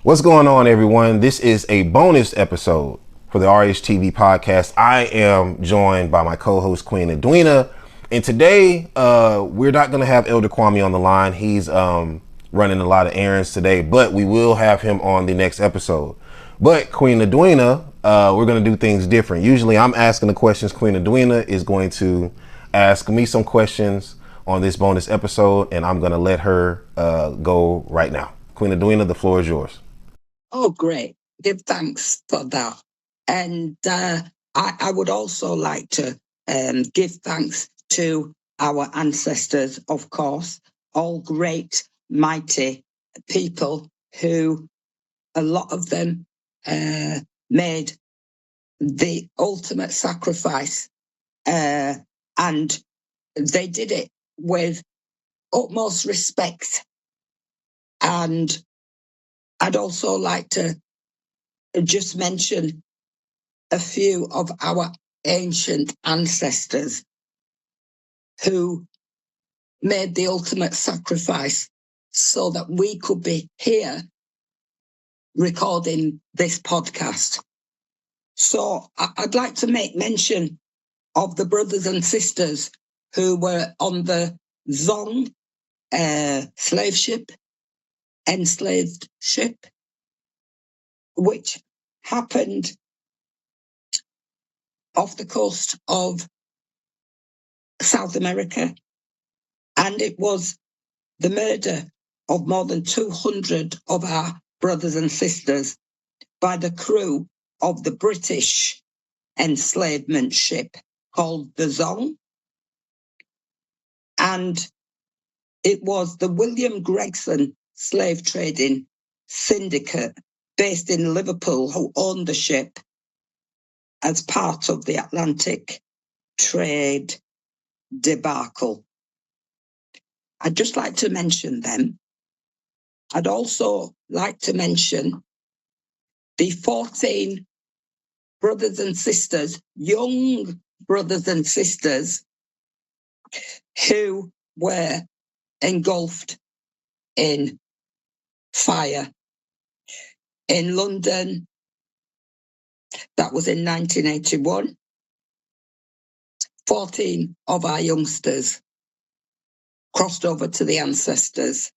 What's going on, everyone? This is a bonus episode for the RHTV podcast. I am joined by my co-host, Queen Edwina. And today, we're not going to have Elder Kwame on the line. He's running a lot of errands today, but we will have him on the next episode. But Queen Edwina, we're going to do things different. Usually I'm asking the questions. Queen Edwina is going to ask me some questions on this bonus episode, and I'm going to let her go right now. Queen Edwina, the floor is yours. Oh, great. Give thanks for that. And I would also like to give thanks to our ancestors, of course, all great, mighty people who, a lot of them, made the ultimate sacrifice. And they did it with utmost respect. And I'd also like to just mention a few of our ancient ancestors who made the ultimate sacrifice so that we could be here recording this podcast. So I'd like to make mention of the brothers and sisters who were on the Zong slave ship, enslaved ship, which happened off the coast of South America. And it was the murder of more than 200 of our brothers and sisters by the crew of the British enslavement ship called the Zong. And it was the William Gregson slave trading syndicate based in Liverpool who owned the ship as part of the Atlantic trade debacle. I'd just like to mention them. I'd also like to mention the 14 brothers and sisters, young brothers and sisters, who were engulfed in fire in London. That was in 1981. 14 of our youngsters crossed over to the ancestors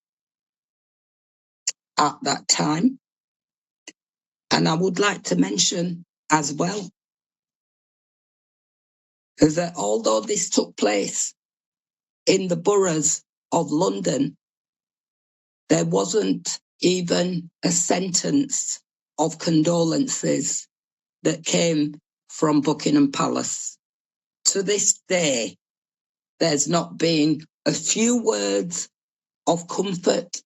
at that time. And I would like to mention as well that although this took place in the boroughs of London, there wasn't even a sentence of condolences that came from Buckingham Palace. To this day, there's not been a few words of comfort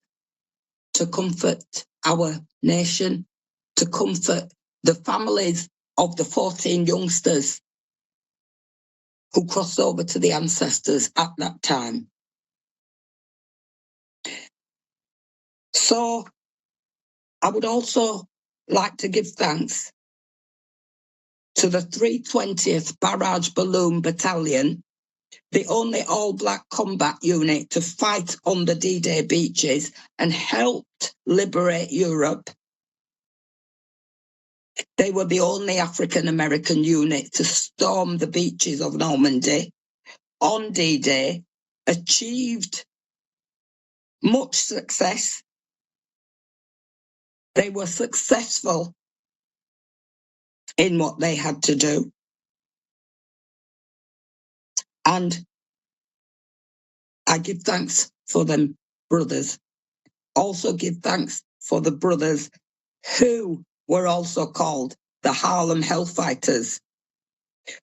to comfort our nation, to comfort the families of the 14 youngsters who crossed over to the ancestors at that time. So I would also like to give thanks to the 320th Barrage Balloon Battalion, the only all-black combat unit to fight on the D-Day beaches and helped liberate Europe. They were the only African-American unit to storm the beaches of Normandy on D-Day, achieved much success. They were successful in what they had to do. And I give thanks for them brothers. Also give thanks for the brothers who were also called the Harlem Hellfighters,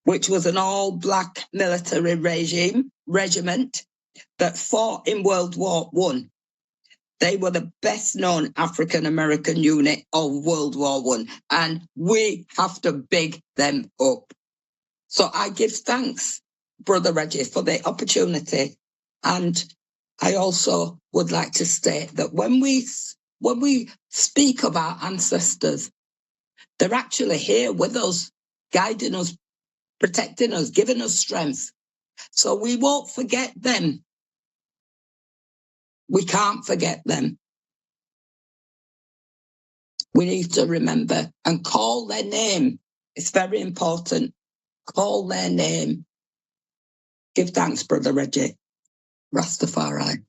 which was an all-black military regiment that fought in World War I. They were the best-known African-American unit of World War I, and we have to big them up. So I give thanks, Brother Reggie, for the opportunity. And I also would like to state that when we speak of our ancestors, they're actually here with us, guiding us, protecting us, giving us strength. So we won't forget them. We can't forget them. we need to remember and call their name. It's very important. Call their name. Give thanks, Brother Reggie. Rastafari.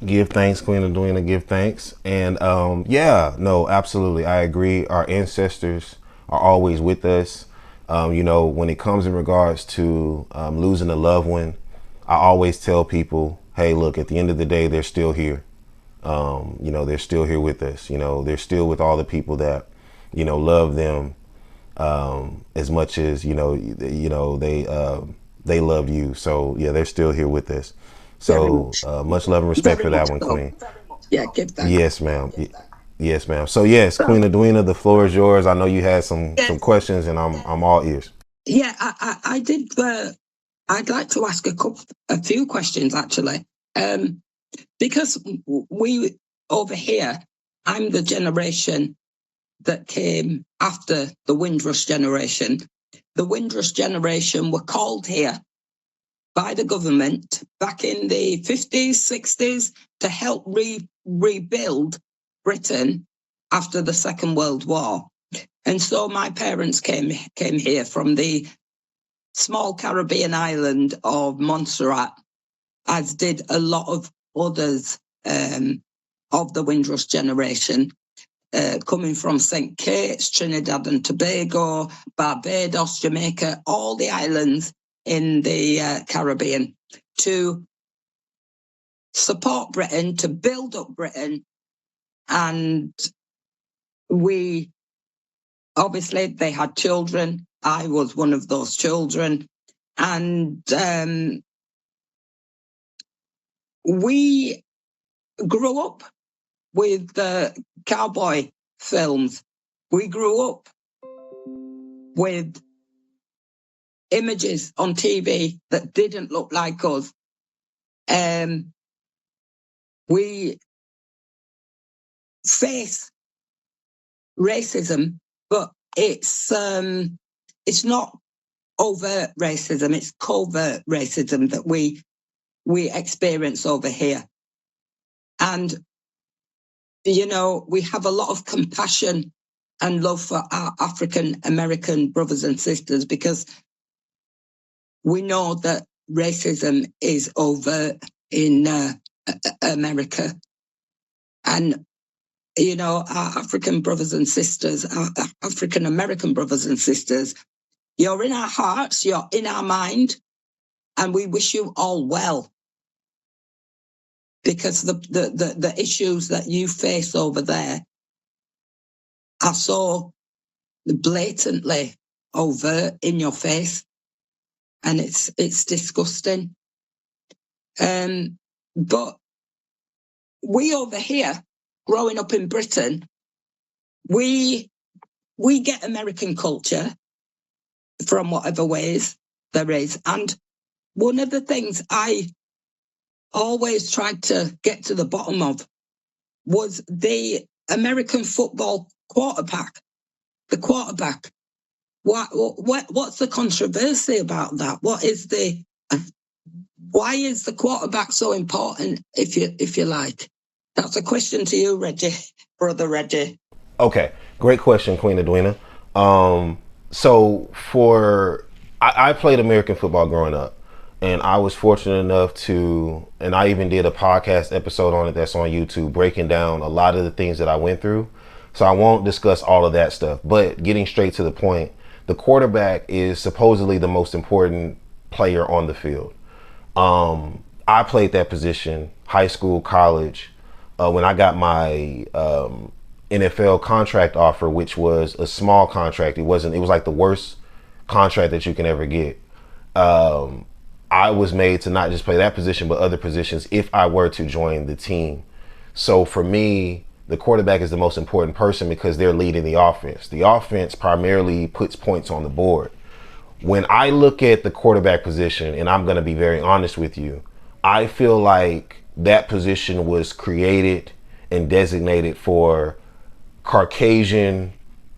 Give thanks, Queen Edwina, give thanks. And yeah, no, absolutely. I agree. Our ancestors are always with us. When it comes in regards to losing a loved one, I always tell people, hey, look, at the end of the day, they're still here. They're still here with us. They're still with all the people that, love them as much as, they love you. So, yeah, they're still here with us. So much love and respect for that one, Queen. Yeah, give thanks. Yes, ma'am. Yes, ma'am. So, yes, Queen Edwina, the floor is yours. I know you had some questions, and I'm all ears. Yeah, I did. I'd like to ask a few questions, actually. Because we over here, I'm the generation that came after the Windrush generation. The Windrush generation were called here by the government back in the 50s, 60s to help rebuild Britain after the Second World War. And so my parents came here from the small Caribbean island of Montserrat, as did a lot of others of the Windrush generation, coming from St. Kitts, Trinidad and Tobago, Barbados, Jamaica, all the islands in the Caribbean, to support Britain, to build up Britain. And obviously they had children. I was one of those children. And we grew up with cowboy films. We grew up with images on TV that didn't look like us. We face racism, but it's not overt racism, it's covert racism that we experience over here. And, we have a lot of compassion and love for our African American brothers and sisters, because we know that racism is overt in America. And, our African brothers and sisters, our African American brothers and sisters, you're in our hearts, you're in our mind, and we wish you all well. Because the issues that you face over there are so blatantly overt in your face, and it's disgusting. But we over here, growing up in Britain, we get American culture from whatever ways there is. And one of the things I always tried to get to the bottom of was the American football quarterback. The quarterback. What's the controversy about that? Why is the quarterback so important, if you like? That's a question to you, Reggie, Brother Reggie. Okay, great question, Queen Edwina. So I played American football growing up, and I was fortunate enough and I even did a podcast episode on it that's on YouTube, breaking down a lot of the things that I went through. So I won't discuss all of that stuff, but getting straight to the point, the quarterback is supposedly the most important player on the field. I played that position, high school, college, when I got my NFL contract offer, which was a small contract. It was like the worst contract that you can ever get. I was made to not just play that position, but other positions if I were to join the team. So for me, the quarterback is the most important person because they're leading the offense. The offense primarily puts points on the board. When I look at the quarterback position, and I'm going to be very honest with you, I feel like that position was created and designated for Caucasian,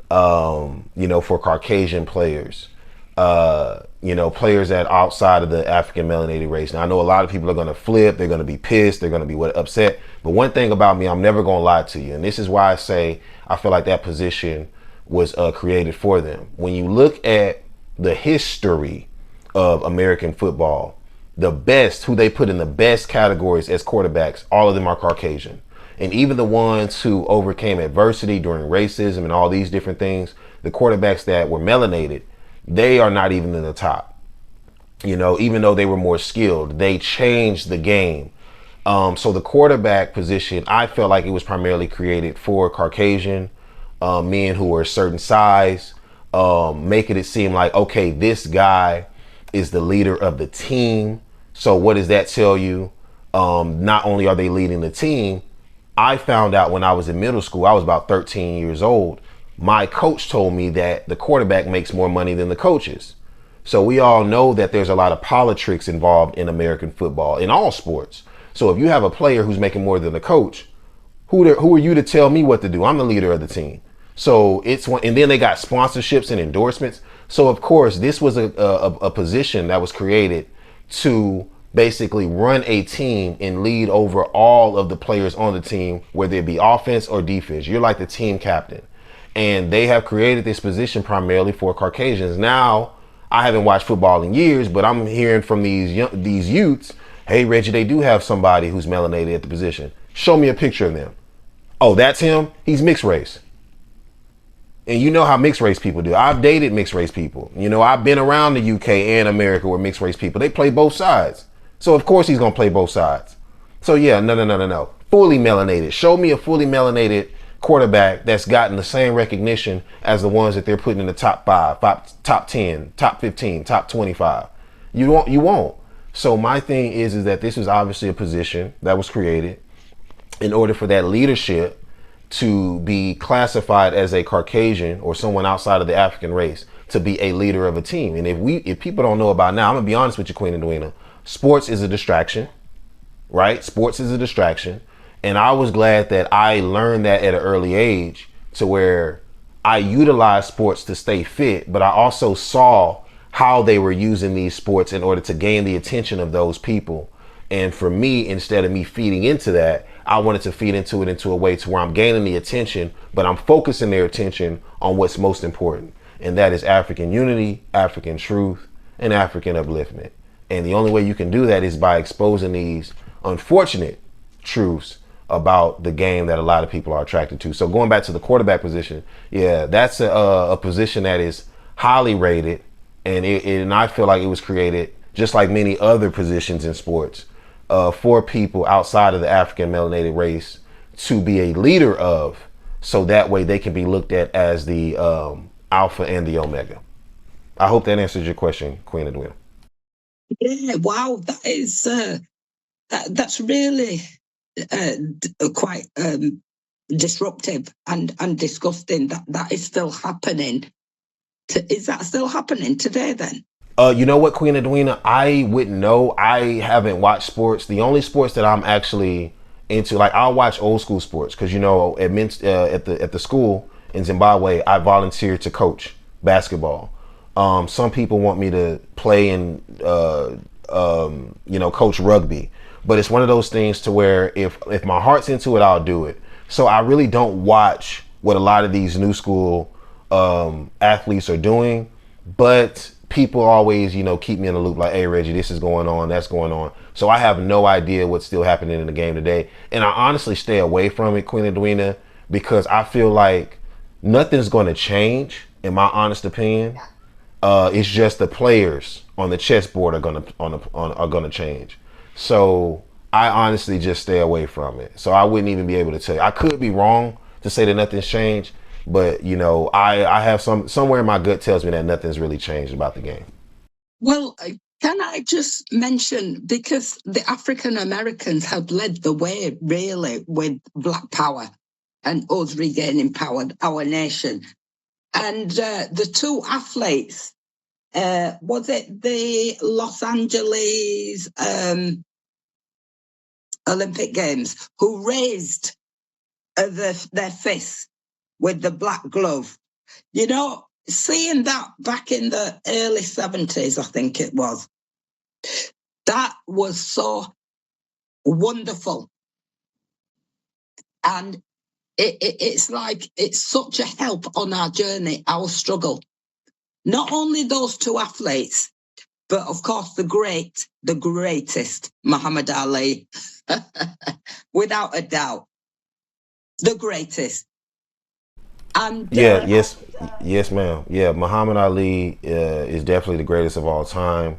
for Caucasian players. players that are outside of the African melanated race. Now, I know a lot of people are going to flip. They're going to be pissed. They're going to be upset. But one thing about me, I'm never going to lie to you. And this is why I say I feel like that position was created for them. When you look at the history of American football, the best, who they put in the best categories as quarterbacks, all of them are Caucasian. And even the ones who overcame adversity during racism and all these different things, the quarterbacks that were melanated, they are not even in the top. Even though they were more skilled, they changed the game. So the quarterback position, I felt like it was primarily created for Caucasian men who were a certain size, making it seem like, okay, this guy is the leader of the team. So what does that tell you? Not only are they leading the team, I found out when I was in middle school, I was about 13 years old. My coach told me that the quarterback makes more money than the coaches. So we all know that there's a lot of politics involved in American football, in all sports. So if you have a player who's making more than the coach, who are you to tell me what to do? I'm the leader of the team. So it's one, and then they got sponsorships and endorsements. So of course, this was a position that was created to basically run a team and lead over all of the players on the team, whether it be offense or defense. You're like the team captain. And they have created this position primarily for Caucasians. Now, I haven't watched football in years, but I'm hearing from these youths, hey, Reggie, they do have somebody who's melanated at the position. Show me a picture of them. Oh, that's him? He's mixed race. And you know how mixed race people do. I've dated mixed race people. I've been around the UK and America where mixed race people, they play both sides. So of course he's going to play both sides. So yeah, no. Fully melanated. Show me a fully melanated quarterback that's gotten the same recognition as the ones that they're putting in the top 5, top 10, top 15, top 25. You won't. So my thing is that this is obviously a position that was created in order for that leadership to be classified as a Caucasian or someone outside of the African race to be a leader of a team. And if people don't know about now, I'm gonna be honest with you, Queen Edwina, sports is a distraction, right? Sports is a distraction. And I was glad that I learned that at an early age to where I utilized sports to stay fit, but I also saw how they were using these sports in order to gain the attention of those people. And for me, instead of me feeding into that, I wanted to feed into it into a way to where I'm gaining the attention, but I'm focusing their attention on what's most important. And that is African unity, African truth, and African upliftment. And the only way you can do that is by exposing these unfortunate truths about the game that a lot of people are attracted to. So going back to the quarterback position, yeah, that's a position that is highly rated. And I feel like it was created just like many other positions in sports for people outside of the African melanated race to be a leader of, so that way they can be looked at as the alpha and the omega. I hope that answers your question, Queen Edwina. Yeah, wow, that is that's really quite disruptive and disgusting. That is still happening. Is that still happening today then? You know what, Queen Edwina? I wouldn't know. I haven't watched sports. The only sports that I'm actually into, like I'll watch old school sports because at the school in Zimbabwe, I volunteered to coach basketball. Some people want me to play and coach rugby, but it's one of those things to where if my heart's into it, I'll do it. So I really don't watch what a lot of these new school athletes are doing, but people always, keep me in the loop like, hey, Reggie, this is going on, that's going on. So I have no idea what's still happening in the game today. And I honestly stay away from it, Queen Edwina, because I feel like nothing's going to change, in my honest opinion. It's just the players on the chessboard are gonna change. So I honestly just stay away from it. So I wouldn't even be able to tell you. I could be wrong to say that nothing's changed, but I have somewhere in my gut tells me that nothing's really changed about the game. Well, can I just mention, because the African Americans have led the way really with Black Power and us regaining power, our nation. And the two athletes, was it the Los Angeles Olympic Games, who raised their fists with the black glove? seeing that back in the early 70s, I think it was, that was so wonderful. And it's like, it's such a help on our journey, our struggle. Not only those two athletes, but of course the greatest, Muhammad Ali, without a doubt, the greatest. And yes, ma'am. Yeah, Muhammad Ali is definitely the greatest of all time.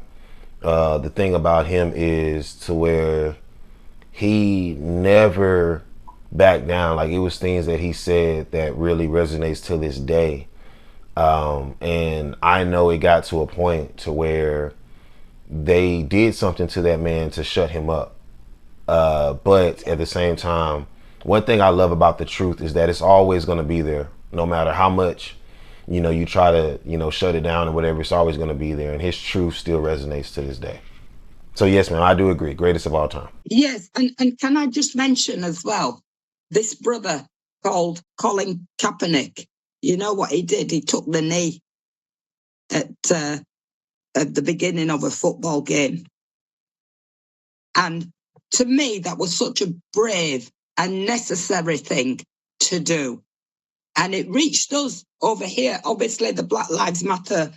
The thing about him is to where he never backed down. Like, it was things that he said that really resonates to this day. And I know it got to a point to where they did something to that man to shut him up. But at the same time, one thing I love about the truth is that it's always going to be there, no matter how much, you try to, shut it down or whatever. It's always going to be there. And his truth still resonates to this day. So yes, ma'am, I do agree. Greatest of all time. Yes. And can I just mention as well, this brother called Colin Kaepernick, you know what he did? He took the knee at the beginning of a football game. And to me, that was such a brave and necessary thing to do. And it reached us over here, obviously the Black Lives Matter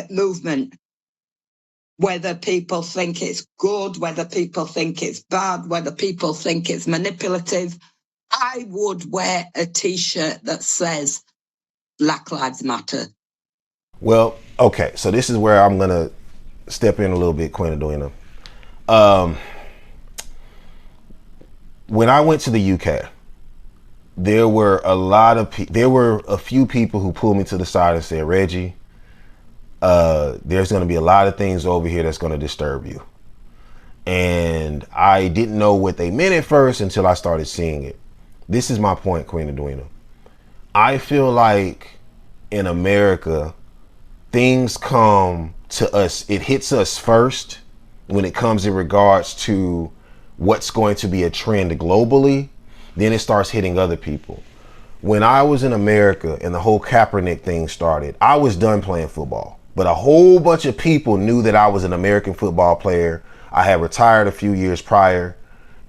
movement, whether people think it's good, whether people think it's bad, whether people think it's manipulative. I would wear a T-shirt that says Black Lives Matter. Well, okay, so this is where I'm going to step in a little bit, Queen Edwina. When I went to the UK, there were a few people who pulled me to the side and said, Reggie, there's going to be a lot of things over here that's going to disturb you. And I didn't know what they meant at first until I started seeing it. This is my point, Queen Edwina. I feel like in America, things come to us. It hits us first when it comes in regards to what's going to be a trend globally. Then it starts hitting other people. When I was in America and the whole Kaepernick thing started, I was done playing football. But a whole bunch of people knew that I was an American football player. I had retired a few years prior,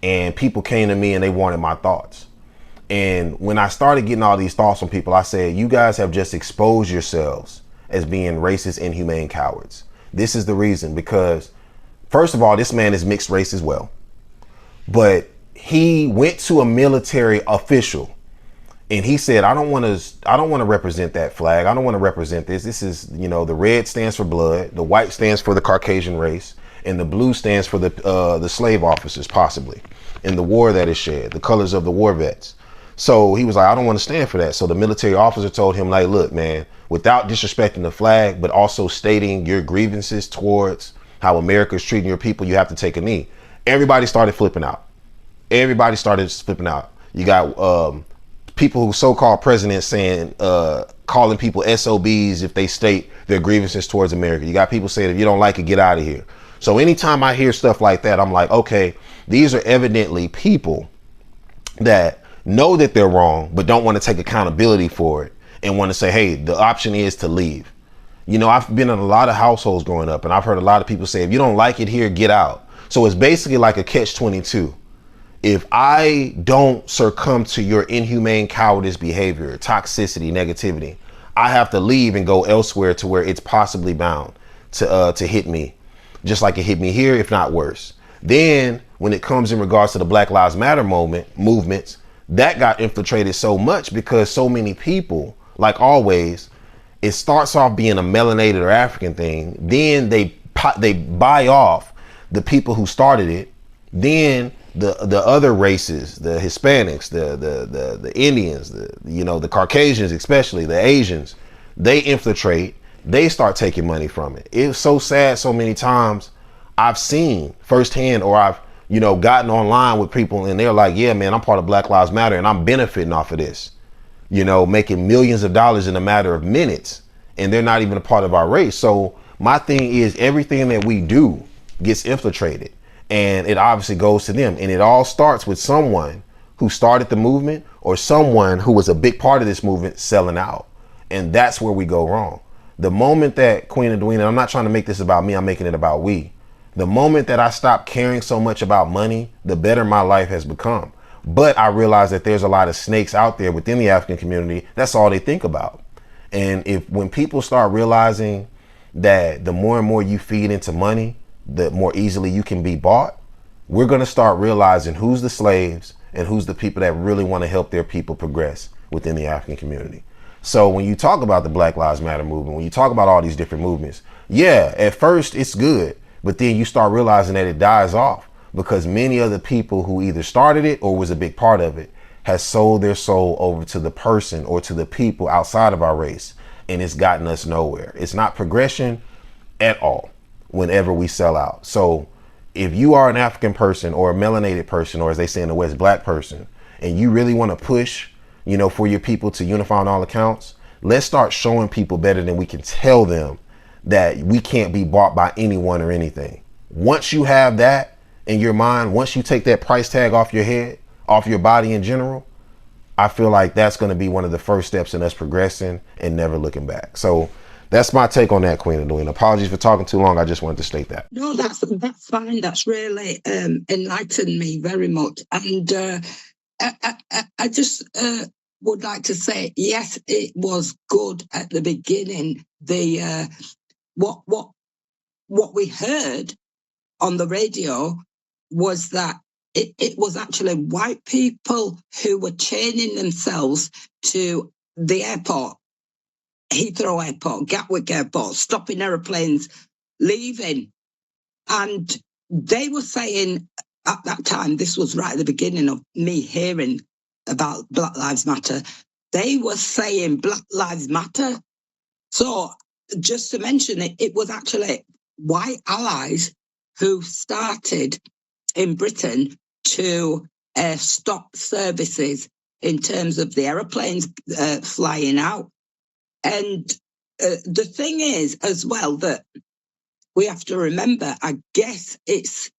and people came to me and they wanted my thoughts. And when I started getting all these thoughts from people, I said, you guys have just exposed yourselves as being racist, inhumane cowards. This is the reason, because first of all, this man is mixed race as well. But he went to a military official and he said, I don't want to represent that flag. I don't want to represent this. This is, the red stands for blood, the white stands for the Caucasian race, and the blue stands for the slave officers, possibly, in the war that is shed, the colors of the war vets. So he was like, I don't want to stand for that. So the military officer told him, like, look, man, without disrespecting the flag, but also stating your grievances towards how America is treating your people, you have to take a knee. Everybody started flipping out. You got people who so-called presidents saying, calling people SOBs if they state their grievances towards America. You got people saying, if you don't like it, get out of here. So anytime I hear stuff like that, I'm like, okay, these are evidently people that know that they're wrong, but don't want to take accountability for it and want to say, hey, the option is to leave. I've been in a lot of households growing up, and I've heard a lot of people say, if you don't like it here, get out. So it's basically like a catch-22. If I don't succumb to your inhumane cowardice behavior, toxicity, negativity, I have to leave and go elsewhere to where it's possibly bound to hit me, just like it hit me here, if not worse. Then when it comes in regards to the Black Lives Matter movements, that got infiltrated so much because so many people, like always, it starts off being a melanated or African thing. Then they buy off the people who started it. Then the other races, the Hispanics, the Indians, the Caucasians, especially the Asians, they infiltrate. They start taking money from it. It's so sad. So many times I've seen firsthand, or I've gotten online with people and they're like, yeah, man, I'm part of Black Lives Matter and I'm benefiting off of this, making millions of dollars in a matter of minutes, and they're not even a part of our race. So my thing is, everything that we do gets infiltrated, and it obviously goes to them. And it all starts with someone who started the movement or someone who was a big part of this movement selling out. And that's where we go wrong. The moment that Queen Edwina, I'm not trying to make this about me, I'm making it about we. The moment that I stopped caring so much about money, the better my life has become. But I realize that there's a lot of snakes out there within the African community. That's all they think about. And when people start realizing that the more and more you feed into money, the more easily you can be bought, we're going to start realizing who's the slaves and who's the people that really want to help their people progress within the African community. So when you talk about the Black Lives Matter movement, when you talk about all these different movements, yeah, at first it's good, but then you start realizing that it dies off because many of the people who either started it or was a big part of it has sold their soul over to the person or to the people outside of our race, and it's gotten us nowhere. It's not progression at all whenever we sell out. So if you are an African person or a melanated person, or as they say in the West, black person, and you really want to push, for your people to unify on all accounts, let's start showing people better than we can tell them that we can't be bought by anyone or anything. Once you have that in your mind, once you take that price tag off your head, off your body in general, I feel like that's going to be one of the first steps in us progressing and never looking back. So that's my take on that, Queen Edwina. Apologies for talking too long. I just wanted to state that. No, that's fine. That's really enlightened me very much. And I just would like to say, yes, it was good at the beginning. The what we heard on the radio was that it was actually white people who were chaining themselves to the airport, Heathrow Airport, Gatwick Airport, stopping aeroplanes, leaving. And they were saying at that time, this was right at the beginning of me hearing about Black Lives Matter, they were saying Black Lives Matter. So just to mention it, it was actually white allies who started in Britain to stop services in terms of the aeroplanes flying out. And the thing is as well that we have to remember, I guess it's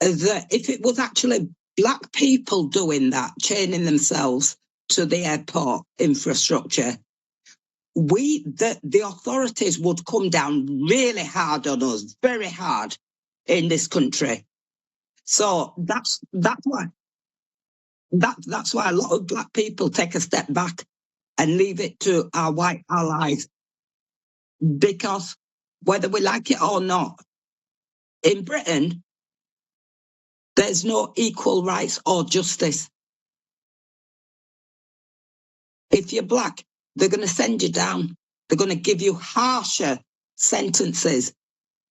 that if it was actually black people doing that, chaining themselves to the airport infrastructure, the authorities would come down really hard on us, very hard in this country. So that's why a lot of black people take a step back and leave it to our white allies, because whether we like it or not, in Britain, there's no equal rights or justice. If you're black, they're going to send you down. They're going to give you harsher sentences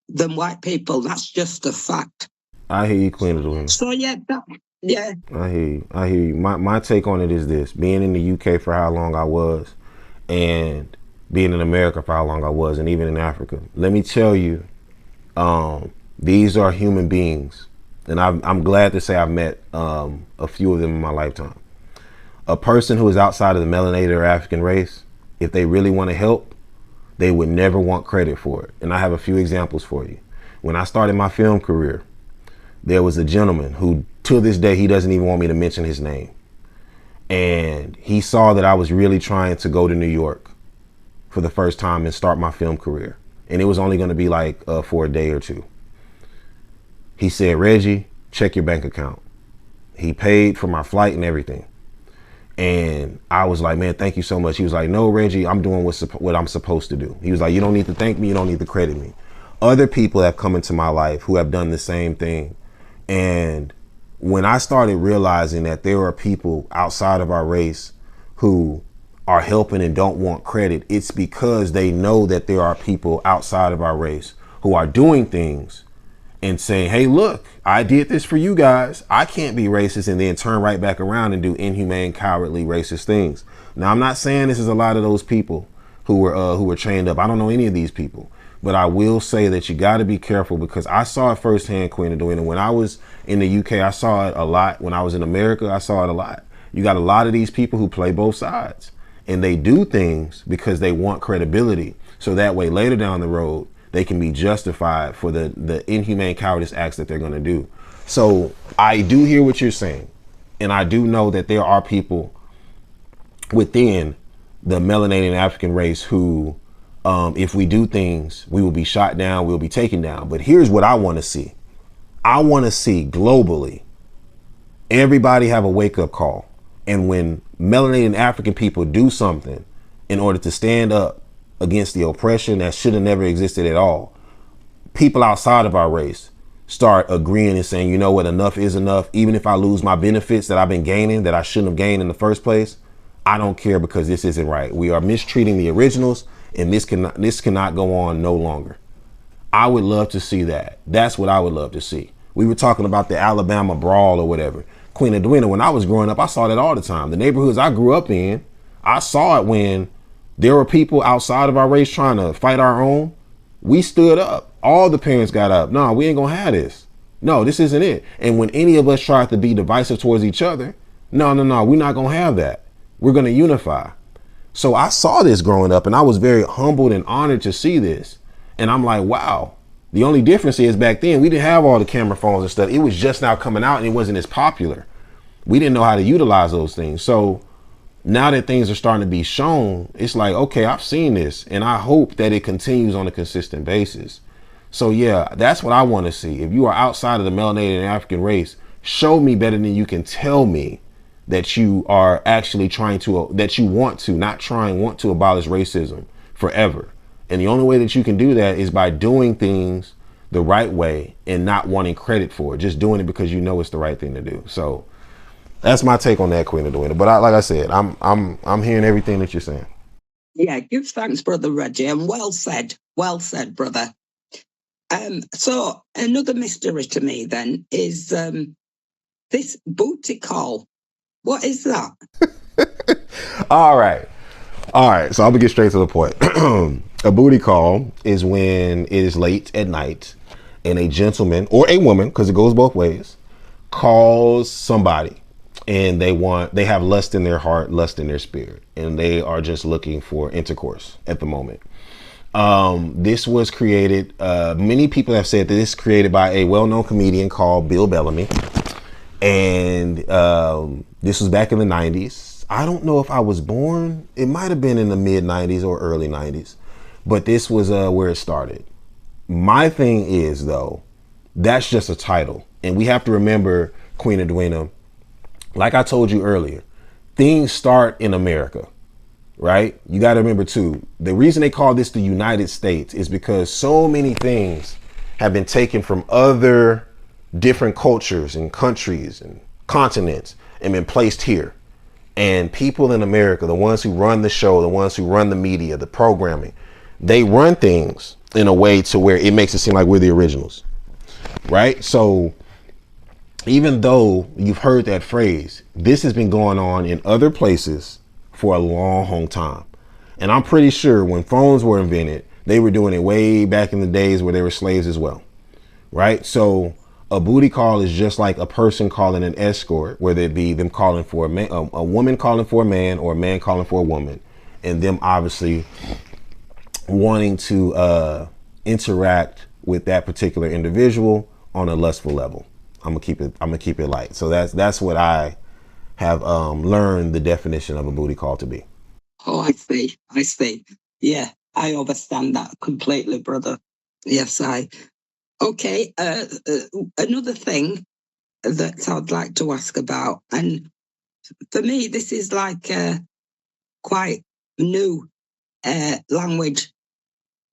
than white people. That's just a fact. I hear you, Queen Edwina. So yeah. I hear you. My take on it is this: being in the UK for how long I was, and being in America for how long I was, and even in Africa. Let me tell you, these are human beings, and I'm glad to say I've met a few of them in my lifetime. A person who is outside of the melanated or African race, if they really want to help, they would never want credit for it. And I have a few examples for you. When I started my film career, there was a gentleman who, to this day, he doesn't even want me to mention his name. And he saw that I was really trying to go to New York for the first time and start my film career. And it was only going to be like for a day or two. He said, "Reggie, check your bank account." He paid for my flight and everything. And I was like, "Man, thank you so much." He was like, "No, Reggie, I'm doing what I'm supposed to do." He was like, "You don't need to thank me. You don't need to credit me." Other people have come into my life who have done the same thing. And when I started realizing that there are people outside of our race who are helping and don't want credit, it's because they know that there are people outside of our race who are doing things and saying, "Hey, look, I did this for you guys. I can't be racist," and then turn right back around and do inhumane, cowardly, racist things. Now, I'm not saying this is a lot of those people who were chained up. I don't know any of these people, but I will say that you got to be careful, because I saw it firsthand, Queen Edwina. When I was in the UK, I saw it a lot. When I was in America, I saw it a lot. You got a lot of these people who play both sides, and they do things because they want credibility. So that way, later down the road, they can be justified for the inhumane cowardice acts that they're going to do. So I do hear what you're saying. And I do know that there are people within the melanated African race who, if we do things, we will be shot down, we'll be taken down. But here's what I want to see. I want to see globally, everybody have a wake up call. And when melanated African people do something in order to stand up against the oppression that should have never existed at all, people outside of our race start agreeing and saying, you know what, enough is enough. Even if I lose my benefits that I've been gaining that I shouldn't have gained in the first place, I don't care, because this isn't right. We are mistreating the originals, and this cannot go on no longer. I would love to see that. That's what I would love to see. We were talking about the Alabama brawl or whatever. Queen Edwina, when I was growing up, I saw that all the time. The neighborhoods I grew up in, I saw it when there were people outside of our race trying to fight our own. We stood up. All the parents got up. No, we ain't gonna have this. No, this isn't it. And when any of us tried to be divisive towards each other, no, we're not gonna have that. We're gonna unify. So I saw this growing up, and I was very humbled and honored to see this. And I'm like, wow. The only difference is back then we didn't have all the camera phones and stuff. It was just now coming out, and it wasn't as popular. We didn't know how to utilize those things. So now that things are starting to be shown, it's like, okay, I've seen this, and I hope that it continues on a consistent basis. So yeah, that's what I want to see. If you are outside of the melanated and African race, show me better than you can tell me that you are actually trying to, that you want to abolish racism forever. And the only way that you can do that is by doing things the right way and not wanting credit for it, just doing it because you know it's the right thing to do. So that's my take on that, Queen Edwina. But like I said, I'm hearing everything that you're saying. Yeah, give thanks, Brother Reggie, and well said, brother. So another mystery to me then is this booty call. What is that? All right. So I'm gonna get straight to the point. A booty call is when it is late at night and a gentleman or a woman, because it goes both ways, calls somebody and they have lust in their heart, lust in their spirit, and they are just looking for intercourse at the moment. This was created, many people have said that this is created by a well-known comedian called Bill Bellamy. And this was back in the 90s. I don't know if I was born. It might have been in the mid 90s or early 90s, but this was where it started. My thing is, though, that's just a title. And we have to remember, Queen Edwina, like I told you earlier, things start in America, right? You got to remember, too, the reason they call this the United States is because so many things have been taken from other different cultures and countries and continents and been placed here. And people in America, the ones who run the show, the ones who run the media, the programming, they run things in a way to where it makes it seem like we're the originals, right? So even though you've heard that phrase, this has been going on in other places for a long time. And I'm pretty sure when phones were invented, they were doing it way back in the days where they were slaves as well, right? So a booty call is just like a person calling an escort, whether it be them calling for a man, a woman calling for a man, or a man calling for a woman, and them obviously wanting to interact with that particular individual on a lustful level. I'm gonna keep it light. So that's what I have learned the definition of a booty call to be. Oh, I see. Yeah, I understand that completely, brother. Yes, Okay, another thing that I'd like to ask about, and for me, this is like quite new language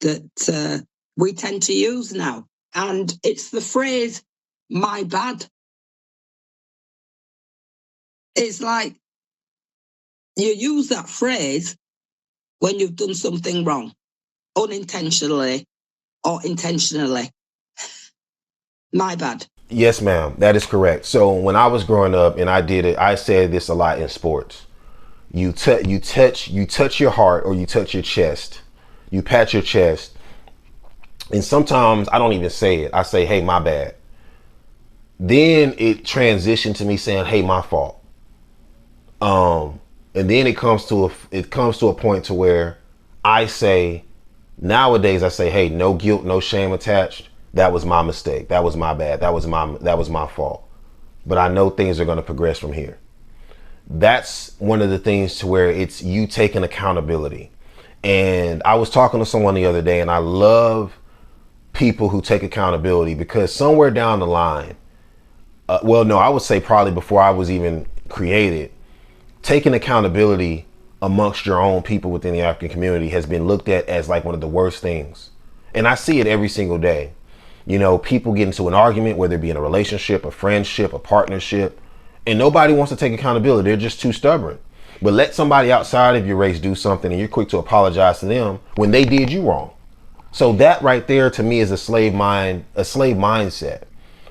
that we tend to use now, and it's the phrase, my bad. It's like you use that phrase when you've done something wrong, unintentionally or intentionally. My bad. Yes, ma'am. That is correct. So when I was growing up and I said this a lot in sports. You touch your heart, or you touch your chest. You pat your chest. And sometimes I don't even say it. I say, hey, my bad. Then it transitioned to me saying, hey, my fault. And then it comes to a point to where nowadays I say, hey, no guilt, no shame attached. That was my mistake. That was my bad. That was my fault. But I know things are going to progress from here. that's one of the things to where it's you taking accountability. And I was talking to someone the other day, and I love people who take accountability, because somewhere down the line, I would say probably before I was even created, taking accountability amongst your own people within the African community has been looked at as like one of the worst things. And I see it every single day. You know, people get into an argument, whether it be in a relationship, a friendship, a partnership, and nobody wants to take accountability. They're just too stubborn. But let somebody outside of your race do something and you're quick to apologize to them when they did you wrong. So that right there to me is a slave mindset.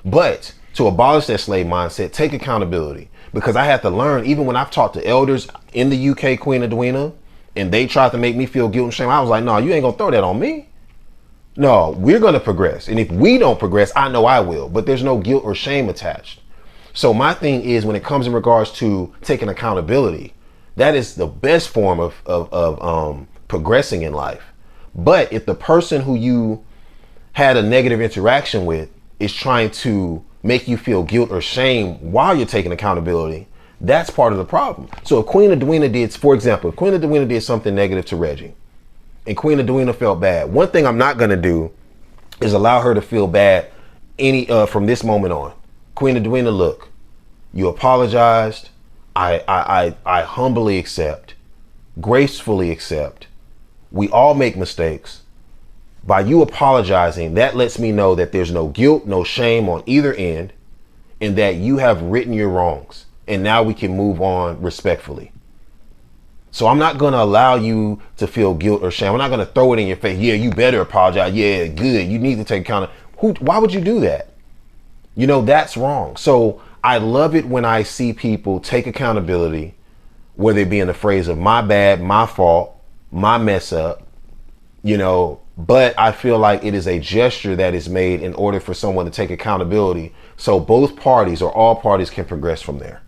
But to abolish that slave mindset, take accountability. Because I had to learn, even when I've talked to elders in the UK, Queen Edwina, and they tried to make me feel guilt and shame, I was like, no, you ain't gonna throw that on me. No, we're gonna progress. And if we don't progress, I know I will, but there's no guilt or shame attached. So my thing is, when it comes in regards to taking accountability, that is the best form of progressing in life. But if the person who you had a negative interaction with is trying to make you feel guilt or shame while you're taking accountability, that's part of the problem. So if Queen Edwina did, for example, if Queen Edwina did something negative to Reggie and Queen Edwina felt bad, one thing I'm not going to do is allow her to feel bad from this moment on. Queen Edwina, look, you apologized. I humbly accept, gracefully accept. We all make mistakes. By you apologizing, that lets me know that there's no guilt, no shame on either end, and that you have written your wrongs. And now we can move on respectfully. So I'm not going to allow you to feel guilt or shame. I'm not going to throw it in your face. Yeah, you better apologize. Yeah, good. You need to take account of why would you do that? You know, that's wrong. So I love it when I see people take accountability, whether it be in the phrase of my bad, my fault, my mess up, you know, but I feel like it is a gesture that is made in order for someone to take accountability, so both parties or all parties can progress from there.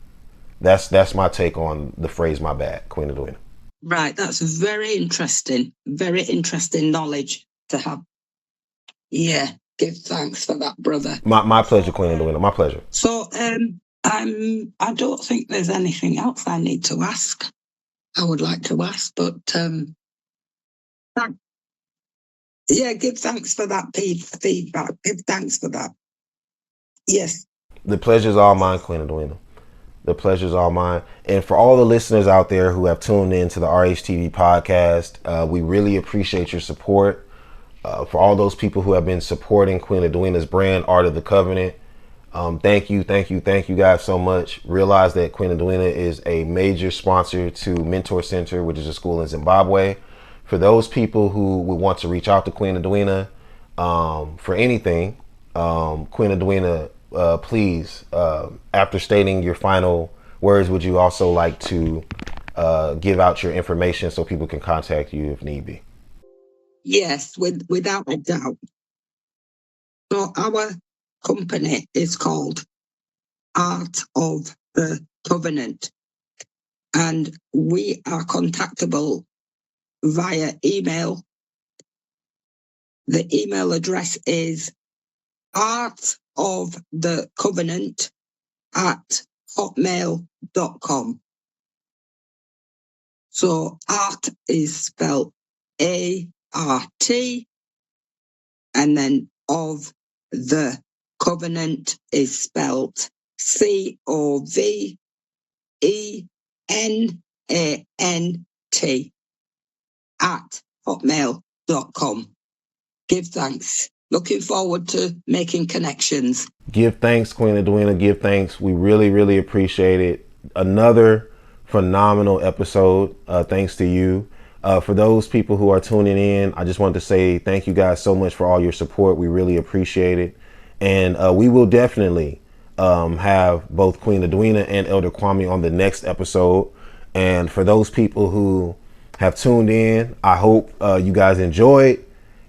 That's my take on the phrase "my bad," Queen Edwina. Right, that's very interesting knowledge to have. Yeah, give thanks for that, brother. My pleasure, Queen Edwina. My pleasure. So, I don't think there's anything else I need to ask. I would like to ask, but give thanks for that feedback. Give thanks for that. Yes. The pleasure's all mine, Queen Edwina. The pleasure's all mine. And for all the listeners out there who have tuned in to the RHTV podcast, we really appreciate your support. For all those people who have been supporting Queen Edwina's brand, Art of the Covenant, thank you guys so much. Realize that Queen Edwina is a major sponsor to Mentor Center, which is a school in Zimbabwe. For those people who would want to reach out to Queen Edwina for anything, Queen Edwina, please, after stating your final words, would you also like to give out your information so people can contact you if need be? Yes, without a doubt. So our company is called Art of the Covenant, and we are contactable via email. The email address is artofthecovenant@hotmail.com. So art is spelled ART, and then of the covenant is spelled COVENANT @hotmail.com. Give thanks. Looking forward to making connections. Give thanks, Queen Edwina. Give thanks. We really, really appreciate it. Another phenomenal episode. Thanks to you. For those people who are tuning in, I just wanted to say thank you guys so much for all your support. We really appreciate it. And we will definitely have both Queen Edwina and Elder Kwame on the next episode. And for those people who have tuned in, I hope you guys enjoyed,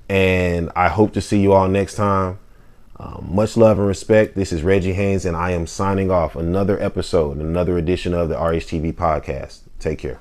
and I hope to see you all next time. Much love and respect. This is Reggie Haynes, and I am signing off. Another episode, another edition of the RHTV podcast. Take care.